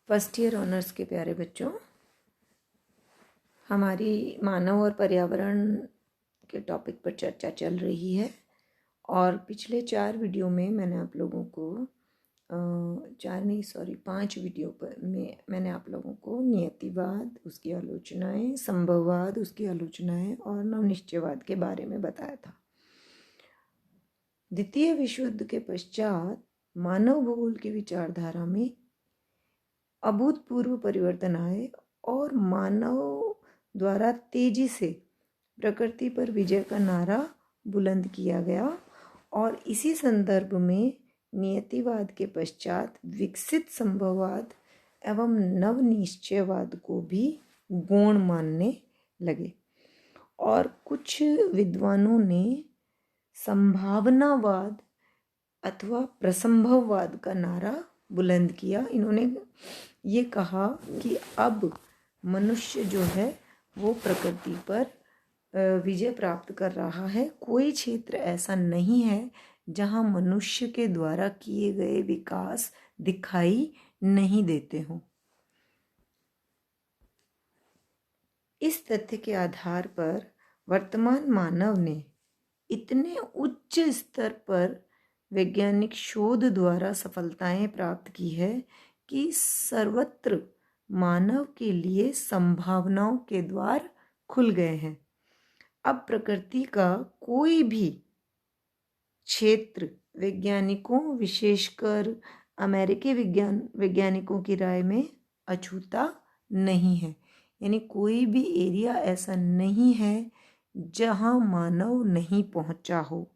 First year honours के प्यारे बच्चों, हमारी मानव और पर्यावरण के टॉपिक पर चर्चा चल रही है। और पिछले 4 वीडियो में मैंने आप लोगों को 5 वीडियो पर में मैंने आप लोगों को नियतिवाद, उसकी आलोचनाएं, संभववाद, उसकी आलोचनाएं और नवनिश्चयवाद के बारे में बताया था। द्वितीय विश्व युद्ध के पश्चात मानव भूगोल की विचारधारा में अभूतपूर्व परिवर्तन आए और मानव द्वारा तेजी से प्रकृति पर विजय का नारा बुलंद किया गया। और इसी संदर्भ में नियतिवाद के पश्चात विकसित संभववाद एवं नवनिश्चयवाद को भी गौण मानने लगे। और कुछ विद्वानों ने संभावनावाद अथवा प्रसंभववाद का नारा बुलंद किया। इन्होंने ये कहा कि अब मनुष्य जो है वो प्रकृति पर विजय प्राप्त कर रहा है। कोई क्षेत्र ऐसा नहीं है जहाँ मनुष्य के द्वारा किए गए विकास दिखाई नहीं देते हों। इस तथ्य के आधार पर वर्तमान मानव ने इतने उच्च स्तर पर वैज्ञानिक शोध द्वारा सफलताएं प्राप्त की है कि सर्वत्र मानव के लिए संभावनाओं के द्वार खुल गए हैं। अब प्रकृति का कोई भी क्षेत्र वैज्ञानिकों, विशेषकर अमेरिकी वैज्ञानिकों की राय में अछूता नहीं है। यानी कोई भी एरिया ऐसा नहीं है जहां मानव नहीं पहुंचा हो।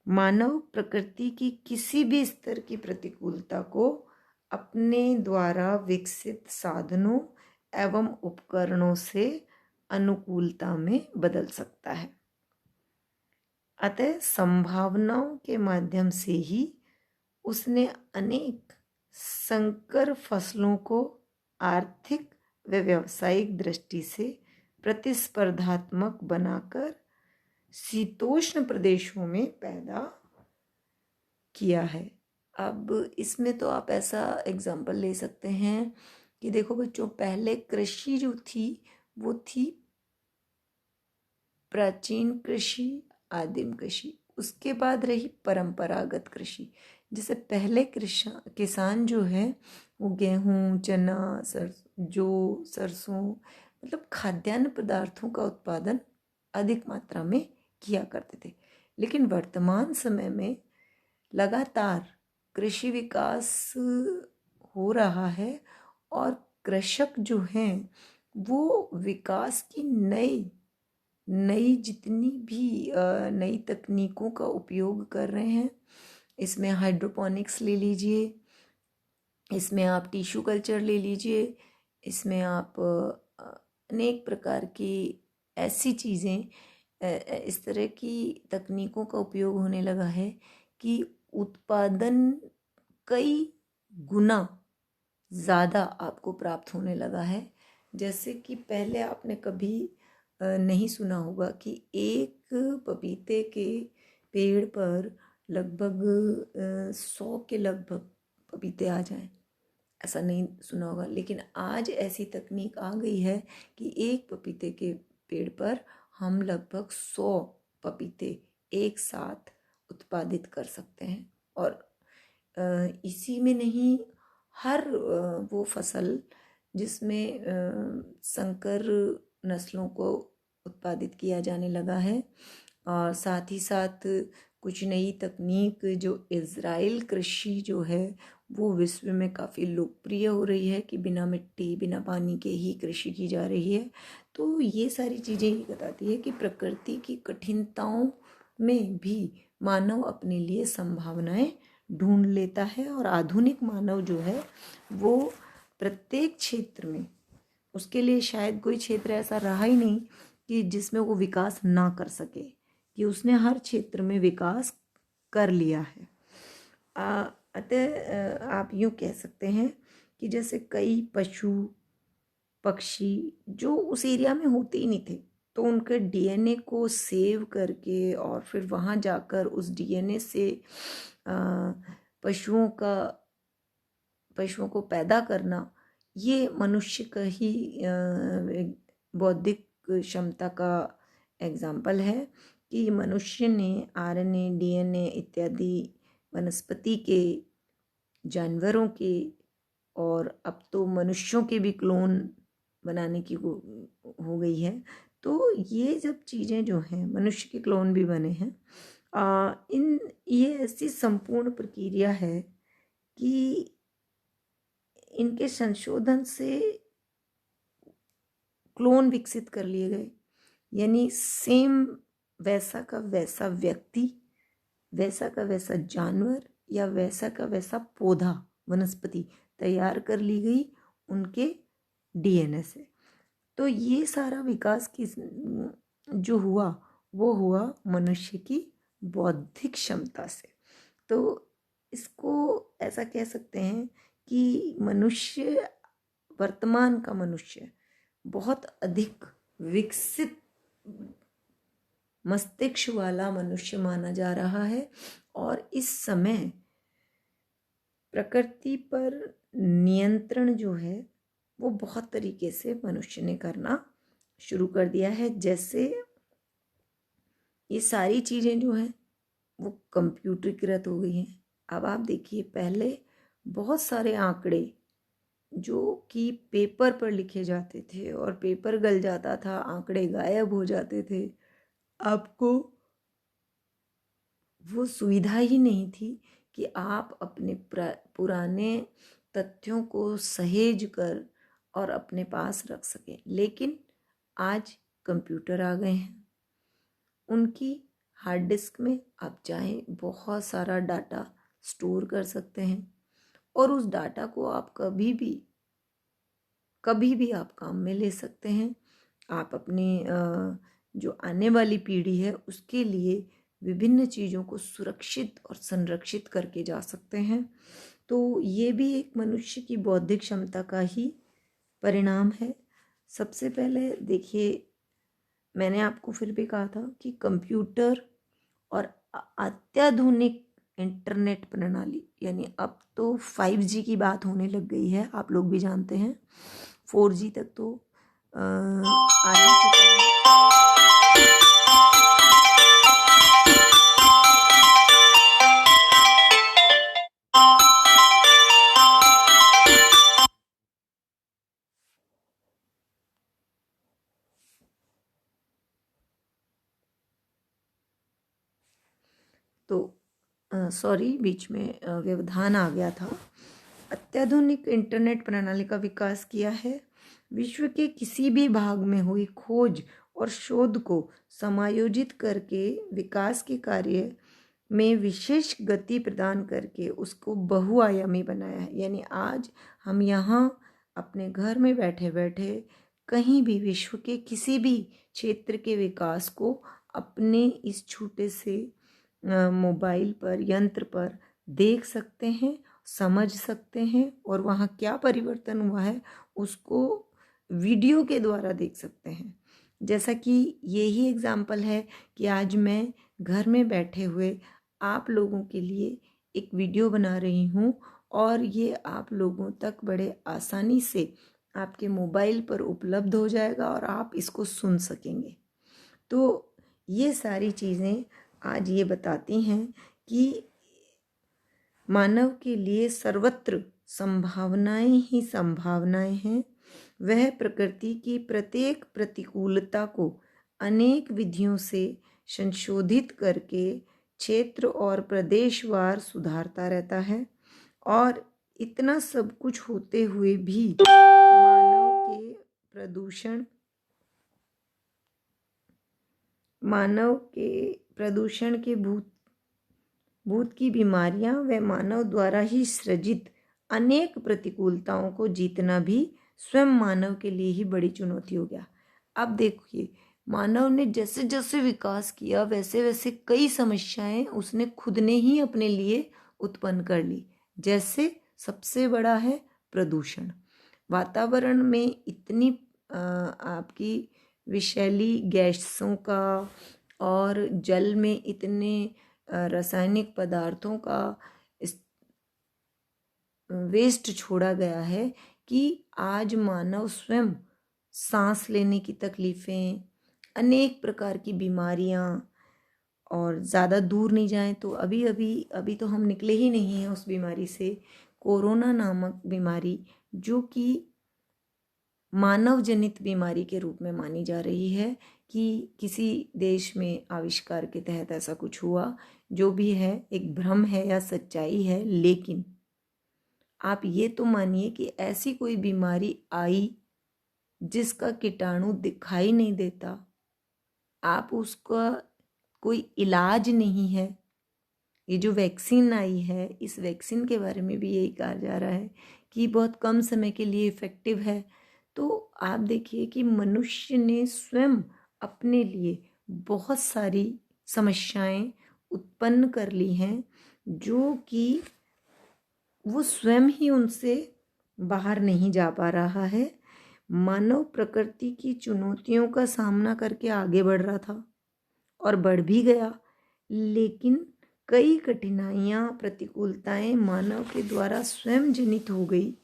मानव प्रकृति की किसी भी स्तर की प्रतिकूलता को अपने द्वारा विकसित साधनों एवं उपकरणों से अनुकूलता में बदल सकता है। अतः संभावनाओं के माध्यम से ही उसने अनेक संकर फसलों को आर्थिक व व्यावसायिक दृष्टि से प्रतिस्पर्धात्मक बनाकर शीतोष्ण प्रदेशों में पैदा किया है। अब इसमें तो आप ऐसा एग्जाम्पल ले सकते हैं कि देखो बच्चों, पहले कृषि जो थी वो थी प्राचीन कृषि, आदिम कृषि। उसके बाद रही परंपरागत कृषि। जैसे पहले किसान जो है वो गेहूँ, चना, सरसों मतलब खाद्यान्न पदार्थों का उत्पादन अधिक मात्रा में किया करते थे। लेकिन वर्तमान समय में लगातार कृषि विकास हो रहा है और कृषक जो हैं वो विकास की नई जितनी भी नई तकनीकों का उपयोग कर रहे हैं। इसमें हाइड्रोपोनिक्स ले लीजिए, इसमें आप टिश्यू कल्चर ले लीजिए, इसमें आप अनेक प्रकार की ऐसी चीज़ें, इस तरह की तकनीकों का उपयोग होने लगा है कि उत्पादन कई गुना ज़्यादा आपको प्राप्त होने लगा है। जैसे कि पहले आपने कभी नहीं सुना होगा कि एक पपीते के पेड़ पर लगभग 100 के लगभग पपीते आ जाएं, ऐसा नहीं सुना होगा। लेकिन आज ऐसी तकनीक आ गई है कि एक पपीते के पेड़ पर हम लगभग 100 पपीते एक साथ उत्पादित कर सकते हैं। और इसी में नहीं, हर वो फसल जिसमें संकर नस्लों को उत्पादित किया जाने लगा है। और साथ ही साथ कुछ नई तकनीक, जो इज़राइल कृषि जो है वो विश्व में काफ़ी लोकप्रिय हो रही है कि बिना मिट्टी, बिना पानी के ही कृषि की जा रही है। तो ये सारी चीज़ें ही बताती है कि प्रकृति की कठिनताओं में भी मानव अपने लिए संभावनाएं ढूंढ लेता है। और आधुनिक मानव जो है वो प्रत्येक क्षेत्र में, उसके लिए शायद कोई क्षेत्र ऐसा रहा ही नहीं कि जिसमें वो विकास ना कर सके, कि उसने हर क्षेत्र में विकास कर लिया है। अतः आप यूँ कह सकते हैं कि जैसे कई पशु पक्षी जो उस एरिया में होते ही नहीं थे, तो उनके डीएनए को सेव करके और फिर वहाँ जाकर उस डीएनए से पशुओं को पैदा करना, ये मनुष्य का ही बौद्धिक क्षमता का एग्जाम्पल है कि मनुष्य ने आरएनए, डीएनए इत्यादि वनस्पति के, जानवरों के और अब तो मनुष्यों के भी क्लोन बनाने की हो गई है। तो ये जब चीज़ें जो हैं, मनुष्य के क्लोन भी बने हैं, ये ऐसी संपूर्ण प्रक्रिया है कि इनके संशोधन से क्लोन विकसित कर लिए गए, यानी सेम वैसा का वैसा व्यक्ति, वैसा का वैसा जानवर या वैसा का वैसा पौधा, वनस्पति तैयार कर ली गई उनके डीएनए से। तो ये सारा विकास जो हुआ वो हुआ मनुष्य की बौद्धिक क्षमता से। तो इसको ऐसा कह सकते हैं कि मनुष्य, वर्तमान का मनुष्य बहुत अधिक विकसित मस्तिष्क वाला मनुष्य माना जा रहा है और इस समय प्रकृति पर नियंत्रण जो है वो बहुत तरीके से मनुष्य ने करना शुरू कर दिया है। जैसे ये सारी चीज़ें जो हैं वो कंप्यूटरीकृत हो गई हैं। अब आप देखिए, पहले बहुत सारे आंकड़े जो कि पेपर पर लिखे जाते थे और पेपर गल जाता था, आंकड़े गायब हो जाते थे, आपको वो सुविधा ही नहीं थी कि आप अपने पुराने तथ्यों को सहेज कर और अपने पास रख सकें। लेकिन आज कंप्यूटर आ गए हैं, उनकी हार्ड डिस्क में आप चाहें बहुत सारा डाटा स्टोर कर सकते हैं और उस डाटा को आप कभी भी आप काम में ले सकते हैं। आप अपनी जो आने वाली पीढ़ी है उसके लिए विभिन्न चीज़ों को सुरक्षित और संरक्षित करके जा सकते हैं। तो ये भी एक मनुष्य की बौद्धिक क्षमता का ही परिणाम है। सबसे पहले देखिए, मैंने आपको फिर भी कहा था कि कंप्यूटर और अत्याधुनिक इंटरनेट प्रणाली, यानी अब तो 5G की बात होने लग गई है, आप लोग भी जानते हैं, 4G तक तो आ ही चुका है। तो सॉरी, बीच में व्यवधान आ गया था। अत्याधुनिक इंटरनेट प्रणाली का विकास किया है। विश्व के किसी भी भाग में हुई खोज और शोध को समायोजित करके विकास के कार्य में विशेष गति प्रदान करके उसको बहुआयामी बनाया है। यानी आज हम यहाँ अपने घर में बैठे बैठे कहीं भी विश्व के किसी भी क्षेत्र के विकास को अपने इस छोटे से मोबाइल पर, यंत्र पर देख सकते हैं, समझ सकते हैं और वहाँ क्या परिवर्तन हुआ है उसको वीडियो के द्वारा देख सकते हैं। जैसा कि यही एग्जाम्पल है कि आज मैं घर में बैठे हुए आप लोगों के लिए एक वीडियो बना रही हूँ और ये आप लोगों तक बड़े आसानी से आपके मोबाइल पर उपलब्ध हो जाएगा और आप इसको सुन सकेंगे। तो ये सारी चीज़ें आज ये बताती हैं कि मानव के लिए सर्वत्र संभावनाएं ही संभावनाएं हैं। वह प्रकृति की प्रत्येक प्रतिकूलता को अनेक विधियों से संशोधित करके क्षेत्र और प्रदेशवार सुधारता रहता है। और इतना सब कुछ होते हुए भी मानव के प्रदूषण के भूत की बीमारियां व मानव द्वारा ही सृजित अनेक प्रतिकूलताओं को जीतना भी स्वयं मानव के लिए ही बड़ी चुनौती हो गया। अब देखिए, मानव ने जैसे जैसे विकास किया वैसे वैसे कई समस्याएं उसने खुद ने ही अपने लिए उत्पन्न कर ली। जैसे सबसे बड़ा है प्रदूषण। वातावरण में इतनी आपकी विषैली गैसों का और जल में इतने रासायनिक पदार्थों का वेस्ट छोड़ा गया है कि आज मानव स्वयं सांस लेने की तकलीफ़ें, अनेक प्रकार की बीमारियां, और ज़्यादा दूर नहीं जाएं तो अभी तो हम निकले ही नहीं हैं उस बीमारी से, कोरोना नामक बीमारी, जो कि मानव जनित बीमारी के रूप में मानी जा रही है कि किसी देश में आविष्कार के तहत ऐसा कुछ हुआ। जो भी है एक भ्रम है या सच्चाई है, लेकिन आप ये तो मानिए कि ऐसी कोई बीमारी आई जिसका कीटाणु दिखाई नहीं देता, आप उसका कोई इलाज नहीं है। ये जो वैक्सीन आई है, इस वैक्सीन के बारे में भी यही कहा जा रहा है कि बहुत कम समय के लिए इफ़ेक्टिव है। तो आप देखिए कि मनुष्य ने स्वयं अपने लिए बहुत सारी समस्याएं उत्पन्न कर ली हैं, जो कि वो स्वयं ही उनसे बाहर नहीं जा पा रहा है। मानव प्रकृति की चुनौतियों का सामना करके आगे बढ़ रहा था और बढ़ भी गया, लेकिन कई कठिनाइयाँ, प्रतिकूलताएं मानव के द्वारा स्वयं जनित हो गई,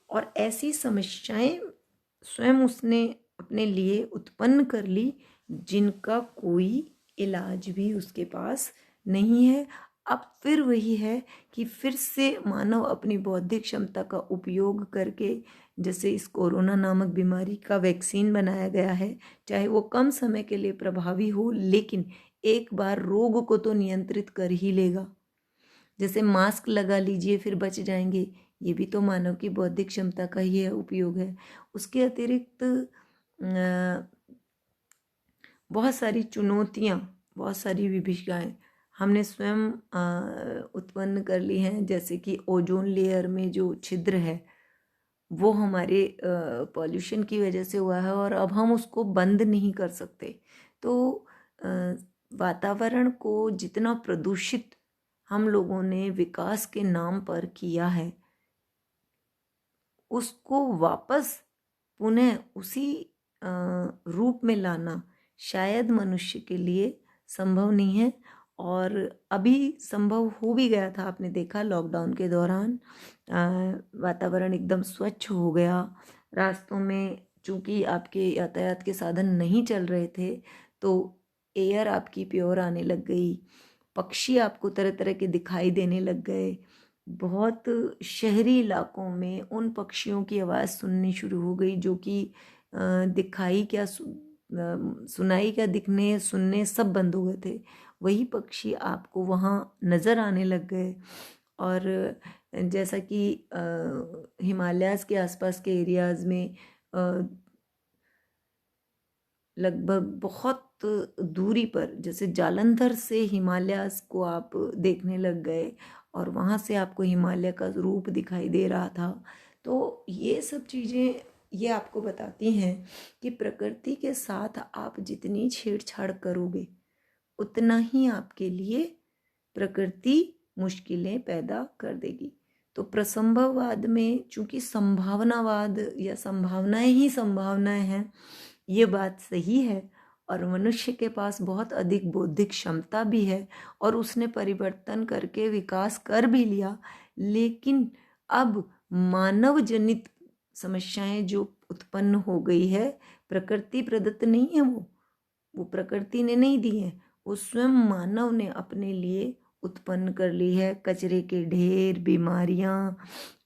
और ऐसी समस्याएं स्वयं उसने अपने लिए उत्पन्न कर ली जिनका कोई इलाज भी उसके पास नहीं है। अब फिर वही है कि फिर से मानव अपनी बौद्धिक क्षमता का उपयोग करके, जैसे इस कोरोना नामक बीमारी का वैक्सीन बनाया गया है, चाहे वो कम समय के लिए प्रभावी हो, लेकिन एक बार रोग को तो नियंत्रित कर ही लेगा। जैसे मास्क लगा लीजिए फिर बच जाएंगे, ये भी तो मानव की बौद्धिक क्षमता का ही है, उपयोग है। उसके अतिरिक्त बहुत सारी चुनौतियाँ, बहुत सारी विभीषिकाएँ हमने स्वयं उत्पन्न कर ली हैं। जैसे कि ओजोन लेयर में जो छिद्र है वो हमारे पॉल्यूशन की वजह से हुआ है, और अब हम उसको बंद नहीं कर सकते। तो वातावरण को जितना प्रदूषित हम लोगों ने विकास के नाम पर किया है, उसको वापस पुनः उसी रूप में लाना शायद मनुष्य के लिए संभव नहीं है। और अभी संभव हो भी गया था, आपने देखा लॉकडाउन के दौरान वातावरण एकदम स्वच्छ हो गया। रास्तों में चूँकि आपके यातायात के साधन नहीं चल रहे थे, तो एयर आपकी प्योर आने लग गई, पक्षी आपको तरह तरह के दिखाई देने लग गए। बहुत शहरी इलाकों में उन पक्षियों की आवाज़ सुननी शुरू हो गई जो कि दिखाई क्या सुनाई क्या, दिखने सुनने सब बंद हो गए थे। वही पक्षी आपको वहाँ नज़र आने लग गए। और जैसा कि हिमालयाज़ के आसपास के एरियाज़ में लगभग बहुत दूरी पर, जैसे जालंधर से हिमालयाज़ को आप देखने लग गए और वहाँ से आपको हिमालय का रूप दिखाई दे रहा था। तो ये सब चीज़ें ये आपको बताती हैं कि प्रकृति के साथ आप जितनी छेड़छाड़ करोगे उतना ही आपके लिए प्रकृति मुश्किलें पैदा कर देगी। तो प्रसंभववाद में चूंकि संभावनावाद या संभावनाएं ही संभावनाएं हैं, ये बात सही है, और मनुष्य के पास बहुत अधिक बौद्धिक क्षमता भी है और उसने परिवर्तन करके विकास कर भी लिया। लेकिन अब मानव जनित समस्याएं जो उत्पन्न हो गई है, प्रकृति प्रदत्त नहीं है, वो प्रकृति ने नहीं दी है, वो स्वयं मानव ने अपने लिए उत्पन्न कर ली है। कचरे के ढेर, बीमारियां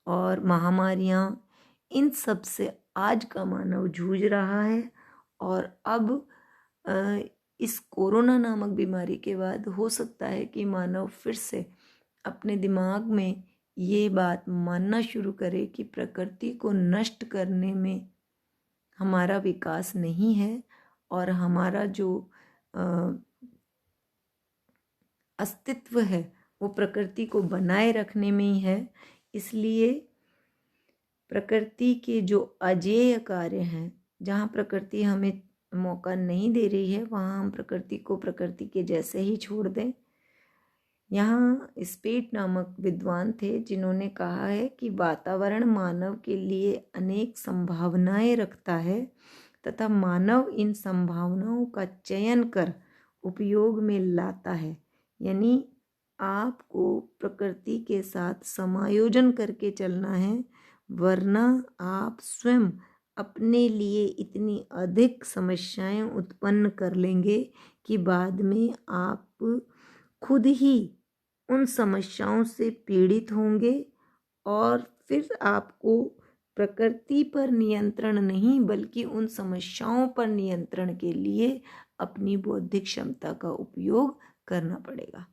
और महामारियां, इन सब से आज का मानव जूझ रहा है। और अब इस कोरोना नामक बीमारी के बाद हो सकता है कि मानव फिर से अपने दिमाग में ये बात मानना शुरू करे कि प्रकृति को नष्ट करने में हमारा विकास नहीं है, और हमारा जो अस्तित्व है वो प्रकृति को बनाए रखने में ही है। इसलिए प्रकृति के जो अजेय कार्य हैं, जहाँ प्रकृति हमें मौका नहीं दे रही है, वहाँ हम प्रकृति को प्रकृति के जैसे ही छोड़ दें। यहाँ स्पेट नामक विद्वान थे जिन्होंने कहा है कि वातावरण मानव के लिए अनेक संभावनाएं रखता है तथा मानव इन संभावनाओं का चयन कर उपयोग में लाता है। यानी आपको प्रकृति के साथ समायोजन करके चलना है, वरना आप स्वयं अपने लिए इतनी अधिक समस्याएं उत्पन्न कर लेंगे कि बाद में आप खुद ही उन समस्याओं से पीड़ित होंगे और फिर आपको प्रकृति पर नियंत्रण नहीं बल्कि उन समस्याओं पर नियंत्रण के लिए अपनी बौद्धिक क्षमता का उपयोग करना पड़ेगा।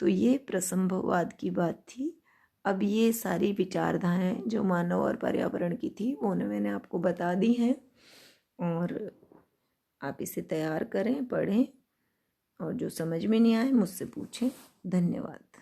तो ये प्रसंभववाद की बात थी। अब ये सारी विचारधाराएं जो मानव और पर्यावरण की थी वो मैंने आपको बता दी हैं, और आप इसे तैयार करें, पढ़ें, और जो समझ में नहीं आए मुझसे पूछें। धन्यवाद।